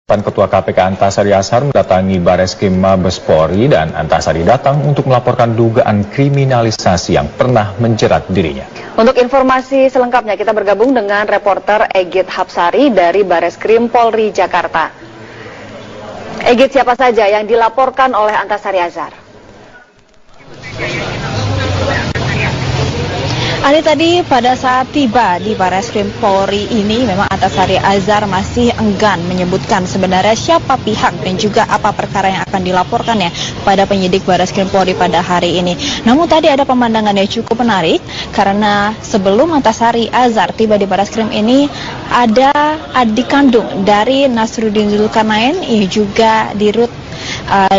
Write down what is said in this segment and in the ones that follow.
Ketua KPK Antasari Azhar mendatangi Bareskrim Mabes Polri dan Antasari datang untuk melaporkan dugaan kriminalisasi yang pernah menjerat dirinya. Untuk informasi selengkapnya kita bergabung dengan reporter Egit Hapsari dari Bareskrim Polri Jakarta. Egit, siapa saja yang dilaporkan oleh Antasari Azhar? Ali, tadi pada saat tiba di Bareskrim Polri ini memang Antasari Azhar masih enggan menyebutkan sebenarnya siapa pihak dan juga apa perkara yang akan dilaporkannya pada penyidik Bareskrim Polri pada hari ini. Namun tadi ada pemandangan yang cukup menarik karena sebelum Antasari Azhar tiba di Bareskrim ini ada adik kandung dari Nasruddin Zulkarnain, ia juga dirut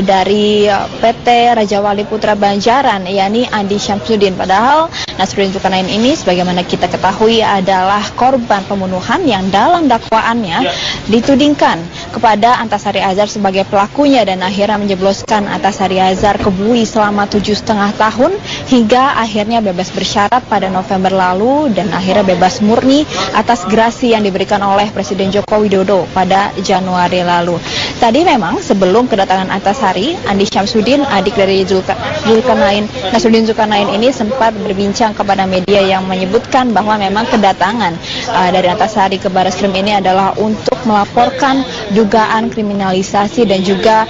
dari PT Raja Wali Putra Banjaran, yakni Andi Syamsuddin. Padahal Nasruddin Zulkarnain ini sebagaimana kita ketahui adalah korban pembunuhan yang dalam dakwaannya ditudingkan kepada Antasari Azhar sebagai pelakunya dan akhirnya menjebloskan Antasari Azhar ke bui selama 7,5 tahun hingga akhirnya bebas bersyarat pada November lalu dan akhirnya bebas murni atas gerasi yang diberikan oleh Presiden Joko Widodo pada Januari lalu. Tadi memang sebelum kedatangan Antasari, Andi Syamsuddin, adik dari Nasruddin Zulkarnain ini sempat berbincang kepada media yang menyebutkan bahwa memang kedatangan dari Antasari ke Bareskrim ini adalah untuk melaporkan dugaan kriminalisasi dan juga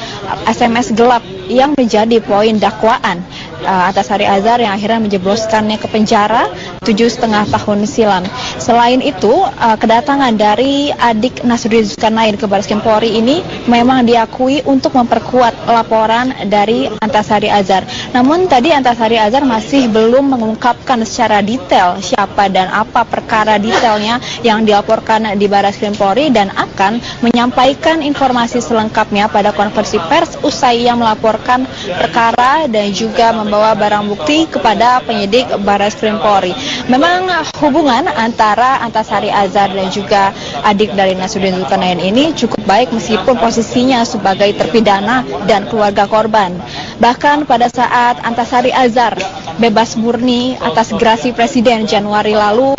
SMS gelap yang menjadi poin dakwaan Antasari Azhar yang akhirnya menjebloskannya ke penjara 7,5 tahun silam. Selain itu, kedatangan dari adik Nasruddin Zulkarnain ke Bareskrim Polri ini memang diakui untuk memperkuat laporan dari Antasari Azhar. Namun tadi Antasari Azhar masih belum mengungkapkan secara detail siapa dan apa perkara detailnya yang dilaporkan di Bareskrim Polri dan akan menyampaikan informasi selengkapnya pada konferensi pers usai ia melaporkan perkara dan juga membawa barang bukti kepada penyidik Bareskrim Polri. Memang hubungan antara Antasari Azhar dan juga adik dari Nasruddin Zulkarnain ini cukup baik meskipun posisinya sebagai terpidana dan keluarga korban. Bahkan pada saat Antasari Azhar bebas murni atas gerasi Presiden Januari lalu,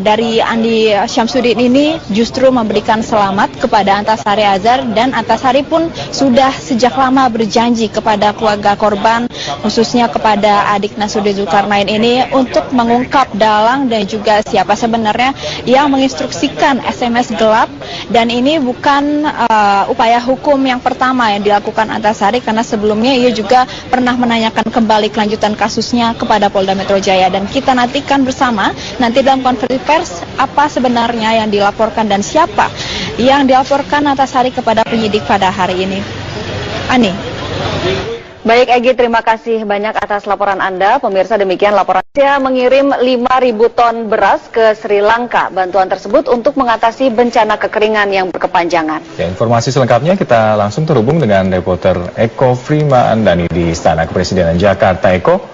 dari Andi Syamsuddin ini justru memberikan selamat kepada Antasari Azhar dan Antasari pun sudah sejak lama berjanji kepada keluarga korban khususnya kepada adik Nasruddin Zulkarnain ini untuk mengungkap dalang dan juga siapa sebenarnya yang menginstruksikan SMS gelap, dan ini bukan upaya hukum yang pertama yang dilakukan Antasari karena sebelumnya ia juga pernah menanyakan kembali kelanjutan kasusnya kepada Polda Metro Jaya, dan kita nantikan bersama nanti dalam konferensi pers apa sebenarnya yang dilaporkan dan siapa yang dilaporkan Antasari kepada penyidik pada hari ini. Ani. Baik Egy, terima kasih banyak atas laporan Anda. Pemirsa, demikian laporan. Indonesia mengirim 5.000 ton beras ke Sri Lanka. Bantuan tersebut untuk mengatasi bencana kekeringan yang berkepanjangan. Ya, informasi selengkapnya kita langsung terhubung dengan reporter Eko Frima Andani di Istana Kepresidenan Jakarta. Eko,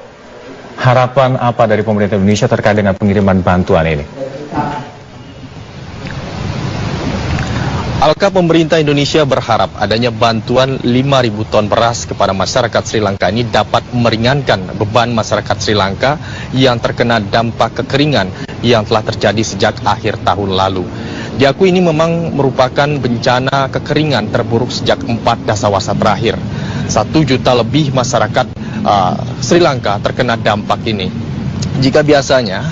harapan apa dari pemerintah Indonesia terkait dengan pengiriman bantuan ini? Alka, pemerintah Indonesia berharap adanya bantuan 5.000 ton beras kepada masyarakat Sri Lanka ini dapat meringankan beban masyarakat Sri Lanka yang terkena dampak kekeringan yang telah terjadi sejak akhir tahun lalu. Diakui ini memang merupakan bencana kekeringan terburuk sejak 4 dasawarsa terakhir. 1 juta lebih masyarakat Sri Lanka terkena dampak ini. Jika biasanya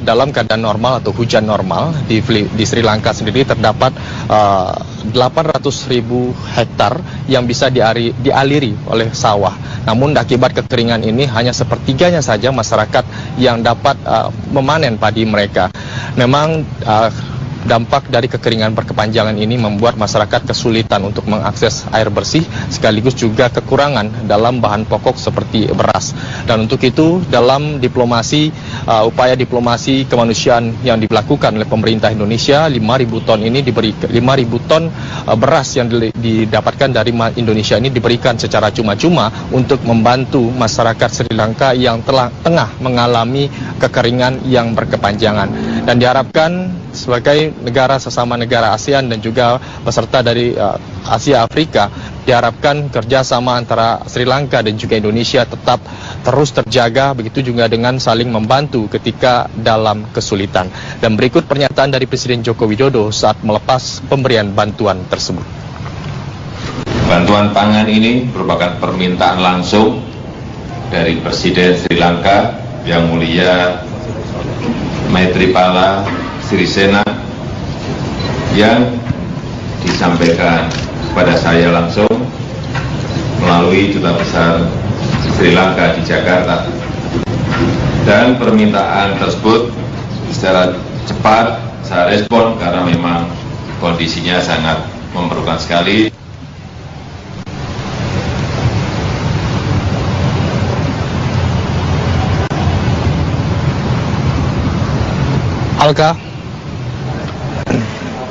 dalam keadaan normal atau hujan normal di Sri Lanka sendiri terdapat 800.000 hektar yang bisa dialiri oleh sawah. Namun akibat kekeringan ini hanya sepertiganya saja masyarakat yang dapat memanen padi mereka. Memang dampak dari kekeringan berkepanjangan ini membuat masyarakat kesulitan untuk mengakses air bersih sekaligus juga kekurangan dalam bahan pokok seperti beras. Dan untuk itu dalam upaya diplomasi kemanusiaan yang dilakukan oleh pemerintah Indonesia, 5.000 ton ini 5.000 ton beras yang didapatkan dari Indonesia ini diberikan secara cuma-cuma untuk membantu masyarakat Sri Lanka yang tengah mengalami kekeringan yang berkepanjangan. Dan diharapkan sebagai negara sesama negara ASEAN dan juga peserta dari Asia Afrika, diharapkan kerjasama antara Sri Lanka dan juga Indonesia tetap terus terjaga, begitu juga dengan saling membantu ketika dalam kesulitan. Dan berikut pernyataan dari Presiden Joko Widodo saat melepas pemberian bantuan tersebut. Bantuan pangan ini merupakan permintaan langsung dari Presiden Sri Lanka Yang Mulia Maithripala Sirisena yang disampaikan kepada saya langsung melalui Duta Besar Sri Lanka di Jakarta. Dan permintaan tersebut secara cepat saya respon karena memang kondisinya sangat memerlukan sekali. Alka.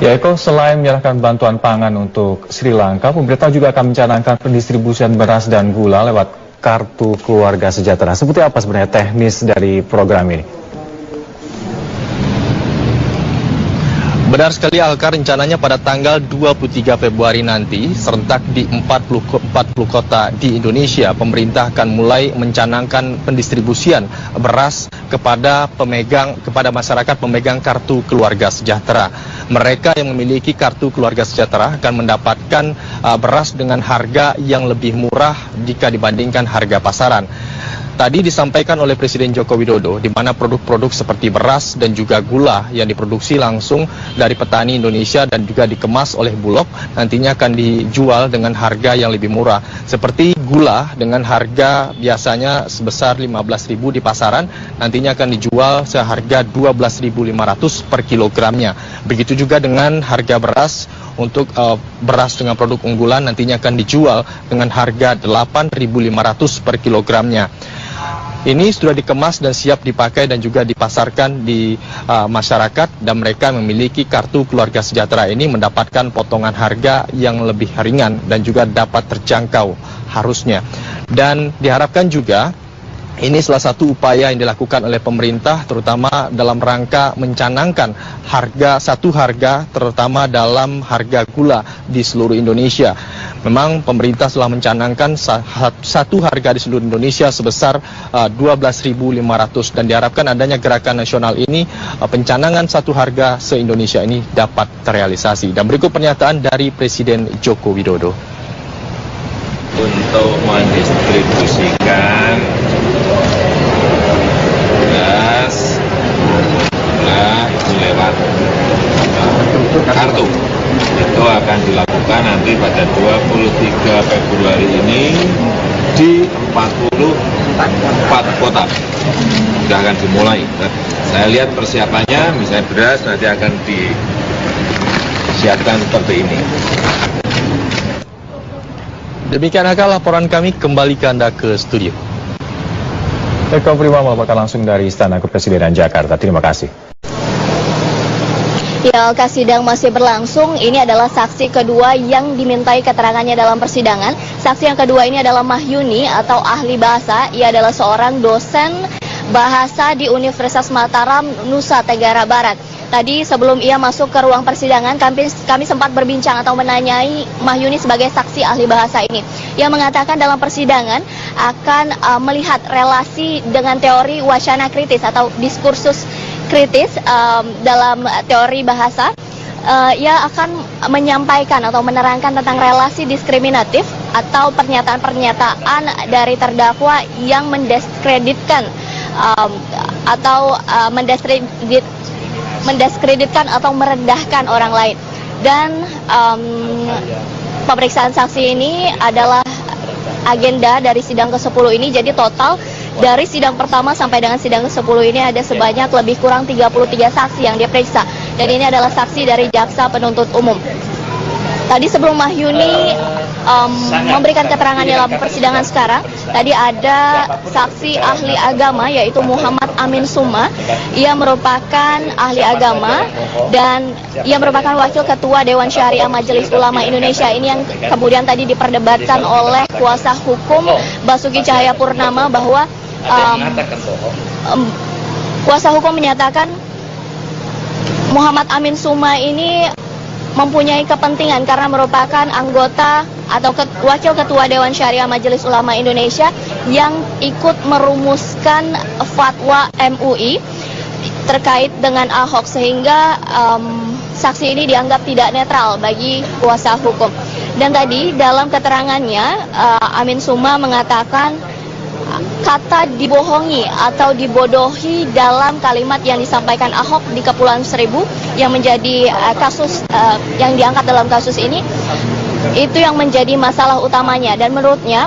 Ya Eko, selain menyerahkan bantuan pangan untuk Sri Lanka, pemerintah juga akan mencanangkan pendistribusian beras dan gula lewat kartu keluarga sejahtera. Seperti apa sebenarnya teknis dari program ini? Benar sekali Alka, rencananya pada tanggal 23 Februari nanti, serentak di 40 kota di Indonesia, pemerintah akan mulai mencanangkan pendistribusian beras kepada masyarakat pemegang kartu keluarga sejahtera. Mereka yang memiliki kartu keluarga sejahtera akan mendapatkan beras dengan harga yang lebih murah jika dibandingkan harga pasaran. Tadi disampaikan oleh Presiden Joko Widodo, di mana produk-produk seperti beras dan juga gula yang diproduksi langsung dari petani Indonesia dan juga dikemas oleh Bulog nantinya akan dijual dengan harga yang lebih murah. Seperti gula dengan harga biasanya sebesar 15.000 di pasaran, nantinya akan dijual seharga 12.500 per kilogramnya. Begitu juga dengan harga beras. Untuk beras dengan produk unggulan nantinya akan dijual dengan harga 8.500 per kilogramnya. Ini sudah dikemas dan siap dipakai dan juga dipasarkan di masyarakat, dan mereka memiliki kartu keluarga sejahtera ini mendapatkan potongan harga yang lebih ringan dan juga dapat terjangkau harusnya. Dan diharapkan juga ini salah satu upaya yang dilakukan oleh pemerintah, terutama dalam rangka mencanangkan satu harga, terutama dalam harga gula di seluruh Indonesia. Memang pemerintah telah mencanangkan satu harga di seluruh Indonesia sebesar 12.500, dan diharapkan adanya gerakan nasional ini, pencanangan satu harga se-Indonesia ini dapat terrealisasi. Dan berikut pernyataan dari Presiden Joko Widodo. Untuk mendistribusikan beras itu lewat kartu itu akan dilakukan nanti pada 23 Februari ini di 44 kota sudah akan dimulai. Saya lihat persiapannya, misalnya beras nanti akan disiapkan seperti ini. Demikian akan laporan kami, kembali ke Anda ke studio. Eko Prima melaporkan langsung dari Istana Kepresidenan Jakarta. Terima kasih. Ya, sidang masih berlangsung. Ini adalah saksi kedua yang dimintai keterangannya dalam persidangan. Saksi yang kedua ini adalah Mahyuni atau ahli bahasa. Ia adalah seorang dosen bahasa di Universitas Mataram, Nusa Tenggara Barat. Tadi sebelum ia masuk ke ruang persidangan, kami sempat berbincang atau menanyai Mahyuni sebagai saksi ahli bahasa ini. Ia mengatakan dalam persidangan akan melihat relasi dengan teori wacana kritis atau diskursus kritis dalam teori bahasa. Ia akan menyampaikan atau menerangkan tentang relasi diskriminatif atau pernyataan-pernyataan dari terdakwa yang mendiskreditkan atau mendiskreditkan atau merendahkan orang lain. Dan pemeriksaan saksi ini adalah agenda dari sidang ke-10 ini. Jadi total dari sidang pertama sampai dengan sidang ke-10 ini ada sebanyak lebih kurang 33 saksi yang diperiksa. Dan ini adalah saksi dari jaksa penuntut umum. Tadi sebelum Mahyuni memberikan keterangan dalam persidangan sekarang, tadi ada saksi ahli agama yaitu Muhammad Amin Suma. Ia merupakan ahli agama dan ia merupakan wakil ketua Dewan Syariah Majelis Ulama Indonesia. Ini yang kemudian tadi diperdebatkan oleh kuasa hukum Basuki Cahayapurnama bahwa kuasa hukum menyatakan Muhammad Amin Suma ini mempunyai kepentingan karena merupakan anggota atau wakil ketua Dewan Syariah Majelis Ulama Indonesia yang ikut merumuskan fatwa MUI terkait dengan Ahok, sehingga saksi ini dianggap tidak netral bagi kuasa hukum. Dan tadi dalam keterangannya Amin Suma mengatakan kata dibohongi atau dibodohi dalam kalimat yang disampaikan Ahok di Kepulauan Seribu yang menjadi kasus yang diangkat dalam kasus ini, itu yang menjadi masalah utamanya. Dan menurutnya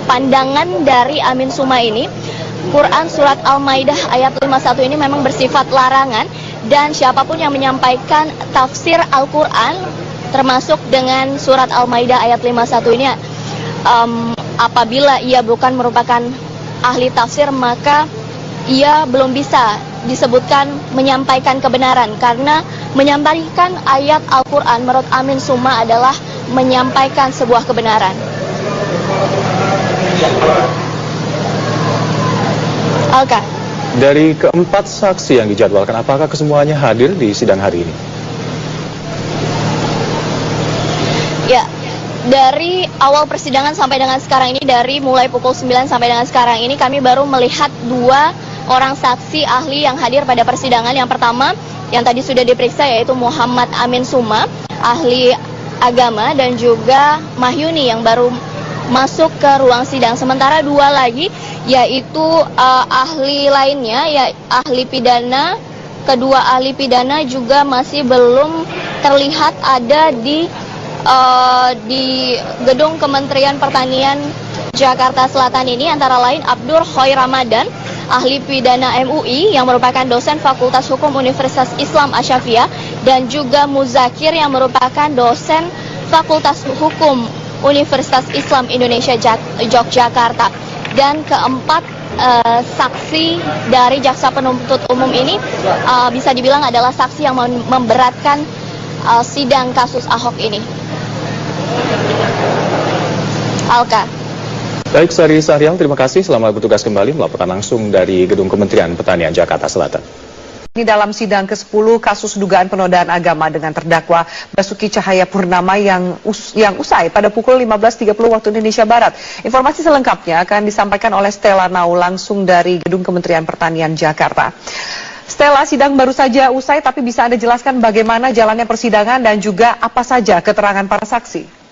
pandangan dari Amin Suma ini, Quran Surat Al-Maidah ayat 51 ini memang bersifat larangan, dan siapapun yang menyampaikan tafsir Al-Quran termasuk dengan Surat Al-Maidah ayat 51 ini, apabila ia bukan merupakan ahli tafsir, maka ia belum bisa disebutkan menyampaikan kebenaran, karena menyampaikan ayat Al-Quran menurut Amin Suma adalah menyampaikan sebuah kebenaran. Alka. Dari keempat saksi yang dijadwalkan, apakah kesemuanya hadir di sidang hari ini? Ya, dari awal persidangan sampai dengan sekarang ini, dari mulai pukul 9 sampai dengan sekarang ini, kami baru melihat 2 orang saksi ahli yang hadir pada persidangan. Yang pertama, yang tadi sudah diperiksa, yaitu Muhammad Amin Suma, ahli agama, dan juga Mahyuni yang baru masuk ke ruang sidang. Sementara 2 lagi, yaitu ahli lainnya, ya ahli pidana. Kedua ahli pidana juga masih belum terlihat ada di gedung Kementerian Pertanian Jakarta Selatan ini, antara lain Abdul Khoir Ramadan, ahli pidana MUI yang merupakan dosen Fakultas Hukum Universitas Islam Asy-Syafi'iyah, dan juga Muzakir yang merupakan dosen Fakultas Hukum Universitas Islam Indonesia Yogyakarta. Dan keempat saksi dari jaksa penuntut umum ini bisa dibilang adalah saksi yang memberatkan sidang kasus Ahok ini. Alka. Baik, Sari Sahrial, terima kasih. Selamat bertugas kembali melaporkan langsung dari Gedung Kementerian Pertanian Jakarta Selatan. Ini dalam sidang ke-10 kasus dugaan penodaan agama dengan terdakwa Basuki Cahayapurnama yang usai pada pukul 15.30 waktu Indonesia Barat. Informasi selengkapnya akan disampaikan oleh Stella Nau langsung dari Gedung Kementerian Pertanian Jakarta. Stella, sidang baru saja usai, tapi bisa Anda jelaskan bagaimana jalannya persidangan dan juga apa saja keterangan para saksi?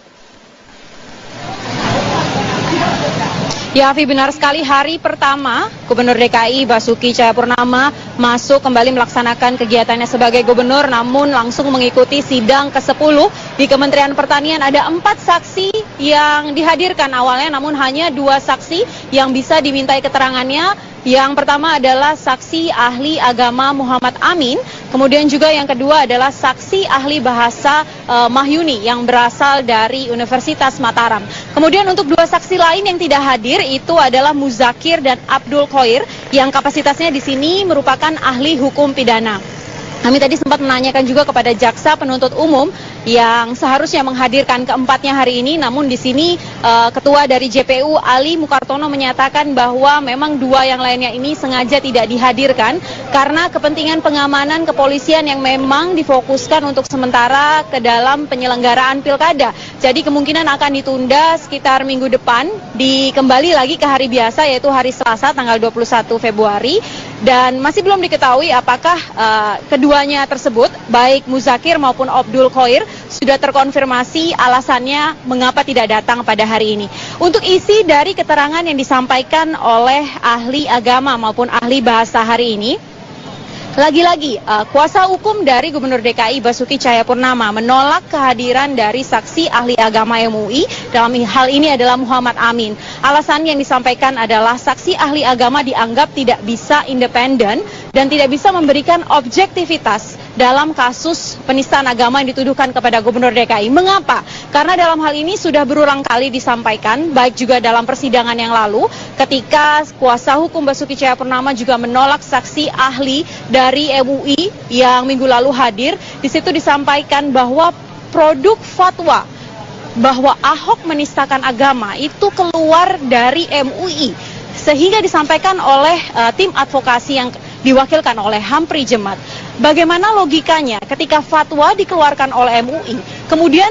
Ya, Afi, benar sekali. Hari pertama Gubernur DKI Basuki Cahayapurnama masuk kembali melaksanakan kegiatannya sebagai gubernur, namun langsung mengikuti sidang ke-10 di Kementerian Pertanian. Ada 4 saksi yang dihadirkan awalnya, namun hanya 2 saksi yang bisa dimintai keterangannya. Yang pertama adalah saksi ahli agama Muhammad Amin, kemudian juga yang kedua adalah saksi ahli bahasa Mahyuni yang berasal dari Universitas Mataram. Kemudian untuk 2 saksi lain yang tidak hadir itu adalah Muzakir dan Abdul Khoir yang kapasitasnya di sini merupakan ahli hukum pidana. Kami tadi sempat menanyakan juga kepada jaksa penuntut umum yang seharusnya menghadirkan keempatnya hari ini, namun di sini Ketua dari JPU Ali Mukartono menyatakan bahwa memang 2 yang lainnya ini sengaja tidak dihadirkan karena kepentingan pengamanan kepolisian yang memang difokuskan untuk sementara ke dalam penyelenggaraan pilkada. Jadi kemungkinan akan ditunda sekitar minggu depan, dikembali lagi ke hari biasa, yaitu hari Selasa tanggal 21 Februari. Dan masih belum diketahui apakah keduanya tersebut, baik Muzakir maupun Abdul Khoir, sudah terkonfirmasi alasannya mengapa tidak datang pada hari ini. Untuk isi dari keterangan yang disampaikan oleh ahli agama maupun ahli bahasa hari ini, lagi-lagi kuasa hukum dari Gubernur DKI Basuki Cahayapurnama menolak kehadiran dari saksi ahli agama MUI, dalam hal ini adalah Muhammad Amin. Alasan yang disampaikan adalah saksi ahli agama dianggap tidak bisa independen dan tidak bisa memberikan objektivitas dalam kasus penistaan agama yang dituduhkan kepada Gubernur DKI. Mengapa? Karena dalam hal ini sudah berulang kali disampaikan, baik juga dalam persidangan yang lalu, ketika kuasa hukum Basuki Cahayapurnama juga menolak saksi ahli dari MUI yang minggu lalu hadir. Di situ disampaikan bahwa produk fatwa bahwa Ahok menistakan agama itu keluar dari MUI, sehingga disampaikan oleh tim advokasi yang diwakilkan oleh Hampri Jemat. Bagaimana logikanya ketika fatwa dikeluarkan oleh MUI, kemudian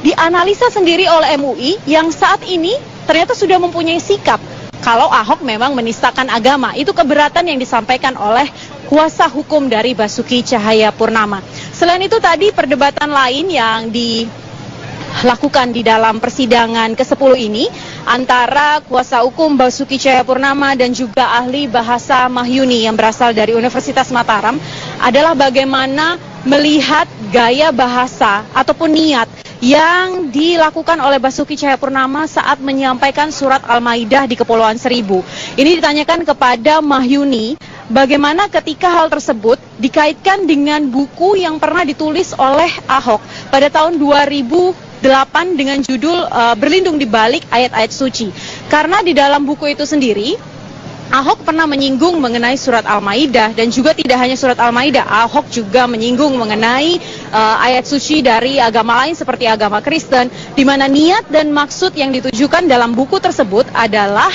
dianalisa sendiri oleh MUI yang saat ini ternyata sudah mempunyai sikap kalau Ahok memang menistakan agama. Itu keberatan yang disampaikan oleh kuasa hukum dari Basuki Cahayapurnama. Selain itu tadi perdebatan lain yang lakukan di dalam persidangan ke-10 ini antara kuasa hukum Basuki Cahayapurnama dan juga ahli bahasa Mahyuni yang berasal dari Universitas Mataram adalah bagaimana melihat gaya bahasa ataupun niat yang dilakukan oleh Basuki Cahayapurnama saat menyampaikan surat Al-Maidah di Kepulauan Seribu. Ini ditanyakan kepada Mahyuni bagaimana ketika hal tersebut dikaitkan dengan buku yang pernah ditulis oleh Ahok pada tahun 2008 dengan judul Berlindung di Balik Ayat-Ayat Suci. Karena di dalam buku itu sendiri Ahok pernah menyinggung mengenai surat Al-Maidah dan juga tidak hanya surat Al-Maidah, Ahok juga menyinggung mengenai ayat suci dari agama lain seperti agama Kristen, di mana niat dan maksud yang ditujukan dalam buku tersebut adalah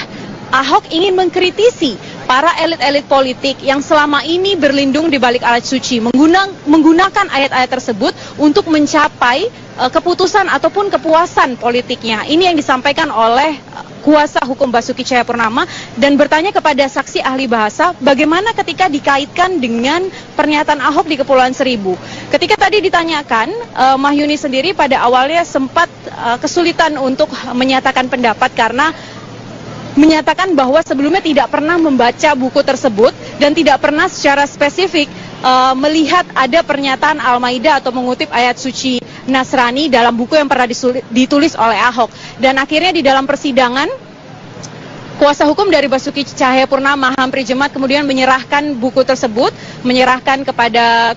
Ahok ingin mengkritisi para elit-elit politik yang selama ini berlindung di balik ayat suci, menggunakan ayat-ayat tersebut untuk mencapai keputusan ataupun kepuasan politiknya. Ini yang disampaikan oleh kuasa hukum Basuki Cahayapurnama dan bertanya kepada saksi ahli bahasa bagaimana ketika dikaitkan dengan pernyataan Ahok di Kepulauan Seribu. Ketika tadi ditanyakan, Mahyuni sendiri pada awalnya sempat kesulitan untuk menyatakan pendapat karena menyatakan bahwa sebelumnya tidak pernah membaca buku tersebut dan tidak pernah secara spesifik melihat ada pernyataan Al-Maidah atau mengutip ayat suci Nasrani dalam buku yang pernah ditulis oleh Ahok. Dan akhirnya di dalam persidangan, kuasa hukum dari Basuki Cahayapurnama, Hampri Jemat, kemudian menyerahkan buku tersebut, menyerahkan kepada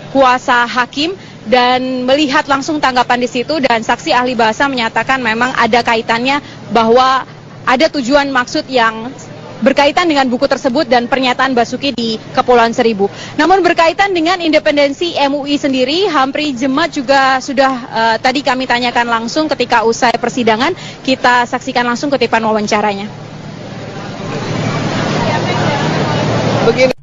kuasa hakim dan melihat langsung tanggapan di situ, dan saksi ahli bahasa menyatakan memang ada kaitannya bahwa ada tujuan maksud yang berkaitan dengan buku tersebut dan pernyataan Basuki di Kepulauan Seribu. Namun berkaitan dengan independensi MUI sendiri, Hampri Jemat juga sudah tadi kami tanyakan langsung ketika usai persidangan. Kita saksikan langsung kutipan wawancaranya. Begini.